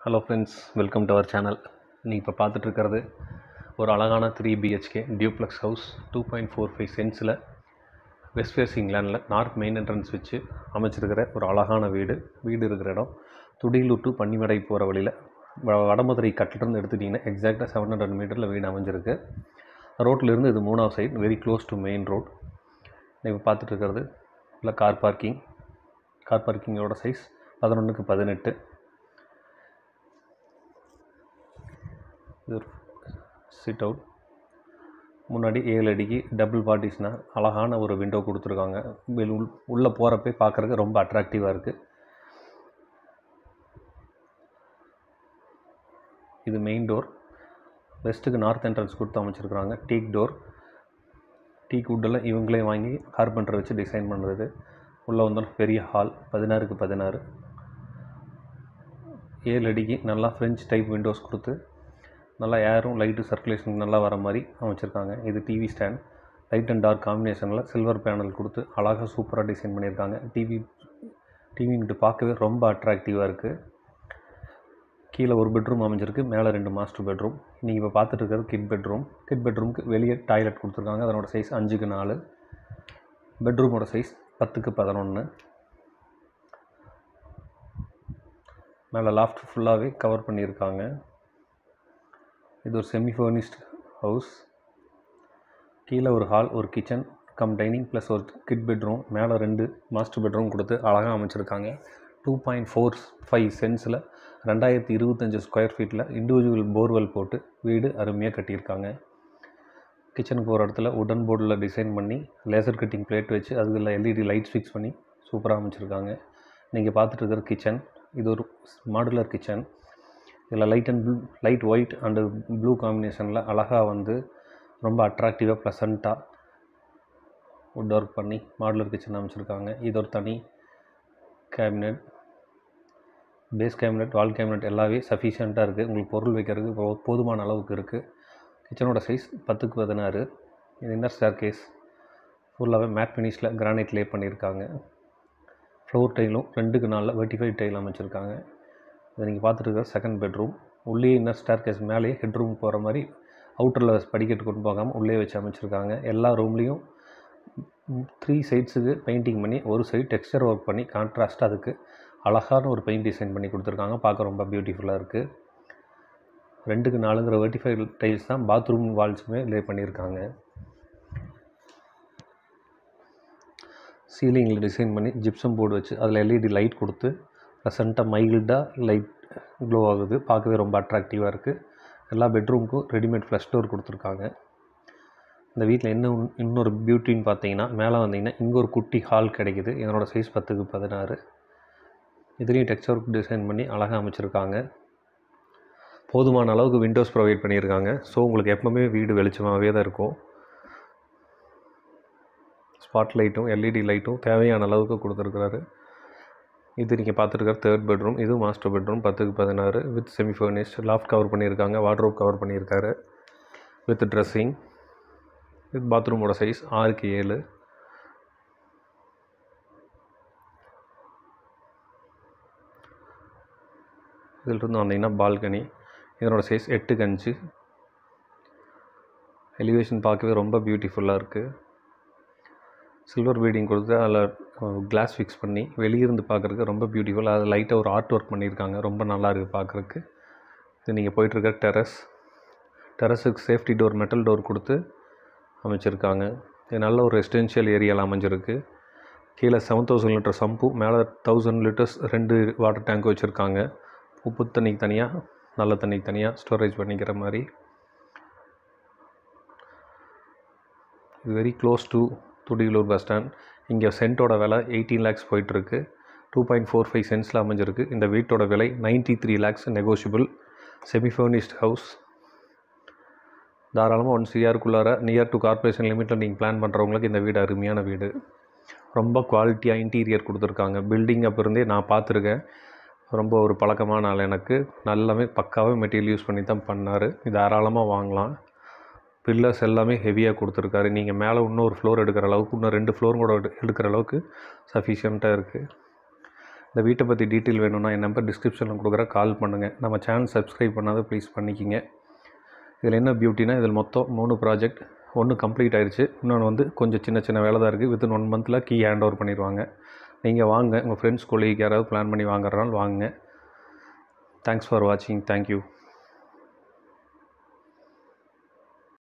Hello friends, welcome to our channel. நீங்கள் இப்போ பார்த்துட்ருக்கிறது ஒரு அழகான 3 BHK டியூப்ளெக்ஸ் ஹவுஸ் 2.45 சென்ட்ஸில் வெஸ்ட் ஃபேஸிங் லேண்டில் நார்த் மெயின் என்ட்ரன்ஸ் வச்சு அமைச்சிருக்கிற ஒரு அழகான வீடு இருக்கிற இடம் துடியலூர் டு பன்னிமடை போகிற வழியில் வடமதுரை கட்டிலிருந்து எடுத்துட்டிங்கன்னா எக்ஸாக்டாக 700 மீட்டரில் வீடு அமைஞ்சிருக்கு. ரோட்லேருந்து இது 3வது side, very close to main road. இப்போ பார்த்துட்ருக்கிறது இல்லை கார் பார்க்கிங்கோட சைஸ் 11x18. இது ஒரு சிட் அவுட். முன்னாடி 7 அடிக்கு டபுள் பார்ட்டிஷனாக அழகான ஒரு விண்டோ கொடுத்துருக்காங்க. உள்ளே போகிறப்ப பார்க்குறதுக்கு ரொம்ப அட்ராக்டிவாக இருக்குது. இது மெயின் டோர். வெஸ்ட்டுக்கு நார்த் என்ட்ரன்ஸ் கொடுத்து அமைச்சிருக்கிறாங்க. டீக் வுட்டெல்லாம் இவங்களே வாங்கி கார்பெண்டர் வச்சு டிசைன் பண்ணுறது. உள்ளே வந்தாலும் பெரிய ஹால் 16x16. 7 அடிக்கு நல்லா ஃப்ரெஞ்ச் டைப் விண்டோஸ் கொடுத்து நல்லா ஏரும் லைட்டு சர்க்குலேஷன் நல்லா வர மாதிரி அமைச்சிருக்காங்க. இது TV stand, light and dark காம்பினேஷனில் சில்வர் பேனல் கொடுத்து அழகாக சூப்பராக டிசைன் பண்ணியிருக்காங்க. டிவின்ட்டு பார்க்கவே ரொம்ப அட்ராக்டிவாக இருக்குது. கீழே ஒரு பெட்ரூம் அமைஞ்சிருக்கு, மேலே 2 மாஸ்டர் பெட்ரூம். நீங்கள் இப்போ பார்த்துட்டு இருக்கிறது கிட் பெட்ரூமுக்கு வெளியே டாய்லெட் கொடுத்துருக்காங்க. அதனோட சைஸ் 5x4. பெட்ரூமோட சைஸ் 10x11. மேலே லாஃப்ட் ஃபுல்லாகவே கவர் பண்ணியிருக்காங்க. இது ஒரு செமி ஃபர்னிஷ்ட் ஹவுஸ். கீழே ஒரு ஹால், ஒரு கிச்சன் கம் டைனிங் ப்ளஸ் ஒரு கிட் பெட்ரூம், மேலே 2 மாஸ்டர் பெட்ரூம் கொடுத்து அழகாக அமைச்சிருக்காங்க. 2.45 சென்ட்ஸில் 2025 ஸ்கொயர் ஃபீட்டில் இண்டிவிஜுவல் போர்வெல் போட்டு வீடு அருமையாக கட்டியிருக்காங்க. கிச்சனுக்கு போகிற இடத்துல உடன் போர்டில் டிசைன் பண்ணி லேசர் கட்டிங் பிளேட் வச்சு அதில் LED லைட்ஸ் ஃபிக்ஸ் பண்ணி சூப்பராக அமைச்சிருக்காங்க. நீங்கள் பார்த்துட்டு இருக்கிற கிச்சன், இது ஒரு மாடுலர் கிச்சன். இதில் லைட் ஒயிட் அண்டு ப்ளூ காம்பினேஷனில் அழகாக வந்து ரொம்ப அட்ராக்டிவாக ப்ளசண்ட்டாக வுட் ஒர்க் பண்ணி மாடுலர் கிச்சன் அமைச்சிருக்காங்க. இது ஒரு தனி cabinet, base cabinet, wall cabinet எல்லாமே சஃபிஷியண்ட்டாக இருக்குது. உங்களுக்கு பொருள் வைக்கிறதுக்கு போதுமான அளவுக்கு இருக்குது. கிச்சனோட சைஸ் 10x16. இது இன்னர் ஸ்டேர்கேஸ் ஃபுல்லாகவே மேட் ஃபினிஷில் கிரானைட் லே பண்ணியிருக்காங்க. ஃப்ளோர் டைலும் 2x4 வெர்டிஃபைட் டைல் அமைச்சிருக்காங்க. இதை நீங்கள் பார்த்துட்டு இருக்கிற செகண்ட் பெட்ரூம். உள்ளே இன்னர் ஸ்டேர்கேஸ் மேலேயே ஹெட்ரூம் போகிற மாதிரி அவுட்டரில் படிக்கட்டு கொண்டு போகாமல் உள்ளே வச்சு அமைச்சிருக்காங்க. எல்லா ரூம்லேயும் 3 சைட்ஸுக்கு பெயிண்டிங் பண்ணி ஒரு சைடு டெக்ஸ்சர் ஒர்க் பண்ணி கான்ட்ராஸ்ட்டாக அதுக்கு அழகான ஒரு பெயிண்ட் டிசைன் பண்ணி கொடுத்துருக்காங்க. பார்க்க ரொம்ப பியூட்டிஃபுல்லாக இருக்குது. 2x4 வெர்டிஃபைட் டைல்ஸ் தான் பாத்ரூம் வால்ஸுமே லே பண்ணியிருக்காங்க. சீலிங்கில் டிசைன் பண்ணி ஜிப்சம் போர்டு வச்சு அதில் LED லைட் கொடுத்து ப்ளசண்ட்டாக மைல்டாக லைட் க்ளோ ஆகுது. பார்க்கவே ரொம்ப அட்ராக்டிவாக இருக்குது. எல்லா பெட்ரூமுக்கும் ரெடிமேட் ஃப்ளஷ் டோர் கொடுத்துருக்காங்க. இந்த வீட்டில் இன்னொரு பியூட்டின்னு பார்த்தீங்கன்னா, மேலே வந்தீங்கன்னா இங்கே ஒரு குட்டி ஹால் கிடைக்கிது. இதனோட சைஸ் 10x16. இதுலேயும் டெக்ஸ்சர் டிசைன் பண்ணி அழகாக அமைச்சிருக்காங்க. போதுமான அளவுக்கு விண்டோஸ் ப்ரொவைட் பண்ணியிருக்காங்க. ஸோ உங்களுக்கு எப்போவுமே வீடு வெளிச்சமாகவே தான் இருக்கும். ஸ்பாட் லைட்டும் LED லைட்டும் தேவையான அளவுக்கு கொடுத்துருக்குறாரு. இது நீங்கள் பார்த்துருக்கிற தேர்ட் பெட்ரூம். இது master bedroom 10x16 with semi furnished. Loft cover பண்ணியிருக்காங்க, வார்ட்ரோப் கவர் பண்ணியிருக்காரு வித் ட்ரெஸ்ஸிங். இது பாத்ரூமோட சைஸ் 6x7. இதிலிருந்து வந்தீங்கன்னா பால்கனி. இதனோட சைஸ் 8x5. எலிவேஷன் பார்க்கவே ரொம்ப பியூட்டிஃபுல்லாக இருக்குது. சில்வர் பீடிங் கொடுத்து அதில் கிளாஸ் ஃபிக்ஸ் பண்ணி வெளியிருந்து பார்க்குறதுக்கு ரொம்ப பியூட்டிஃபுல்லாக அதில் லைட்டாக ஒரு ஆர்ட் ஒர்க் பண்ணியிருக்காங்க. ரொம்ப நல்லா இருக்குது பார்க்குறதுக்கு. இது நீங்கள் போயிட்டுருக்க டெரஸுக்கு சேஃப்டி டோர், மெட்டல் டோர் கொடுத்து அமைச்சிருக்காங்க. இது நல்ல ஒரு ரெசிடென்ஷியல் ஏரியாவில் அமைஞ்சிருக்கு. கீழே 7000 லிட்டர் சம்பு, மேலே 1000 லிட்டர்ஸ் 2 வாட்டர் டேங்க் வச்சுருக்காங்க. உப்பு தண்ணிக்கு தனியாக, நல்ல தண்ணிக்கு தனியாக ஸ்டோரேஜ் பண்ணிக்கிற மாதிரி. இது very close to Thudiyalur bus stand. இங்கே சென்ட்டோட விலை 18 lakhs போயிட்டுருக்கு. 2.45 சென்ட்ஸில் அமைஞ்சிருக்கு. இந்த வீட்டோட விலை 93 lakhs negotiable. Semi furnished house. தாராளமாக 1 CRக்குள்ளார நியர் டு கார்பரேஷன் லிமிட்டில் நீங்கள் பிளான் பண்ணுறவங்களுக்கு இந்த வீடு அருமையான வீடு. ரொம்ப குவாலிட்டியாக இன்டீரியர் கொடுத்துருக்காங்க. பில்டிங் அப்போ இருந்தே நான் பார்த்துருக்கேன். ரொம்ப ஒரு பழக்கமான ஆள் எனக்கு. நல்லாவே பக்காவே மெட்டீரியல் யூஸ் பண்ணி தான் பண்ணார். இது தாராளமாக வாங்கலாம். பில்லர்ஸ் எல்லாமே ஹெவியாக கொடுத்துருக்காரு. நீங்கள் மேலே இன்னொரு ஃப்ளோர் எடுக்கிற அளவுக்கு, இன்னும் 2 ஃப்ளோர் கூட எடுக்கிற அளவுக்கு சஃபிஷியண்ட்டாக இருக்குது. இந்த வீட்டை பற்றி டீட்டெயில் வேணும்னா என் நம்பர் டிஸ்கிரிப்ஷனில் கொடுக்குற கால் பண்ணுங்கள். நம்ம சேனல் சப்ஸ்கிரைப் பண்ணாத ப்ளீஸ் பண்ணிக்கிங்க. இதில் என்ன பியூட்டினா, இதில் மொத்தம் 3 ப்ராஜெக்ட். ஒன்று கம்ப்ளீட் ஆயிடுச்சு, இன்னொன்று வந்து கொஞ்சம் சின்ன சின்ன வேலை தான் இருக்குது. வித்தின் 1 மந்தில் கீ ஹேண்ட் ஓவர் பண்ணிடுவாங்க. நீங்கள் வாங்க, உங்கள் ஃப்ரெண்ட்ஸ் கொலீக் யாராவது பிளான் பண்ணி வாங்குறதுனால வாங்குங்க. தேங்க்ஸ் ஃபார் வாட்சிங். தேங்க்யூ.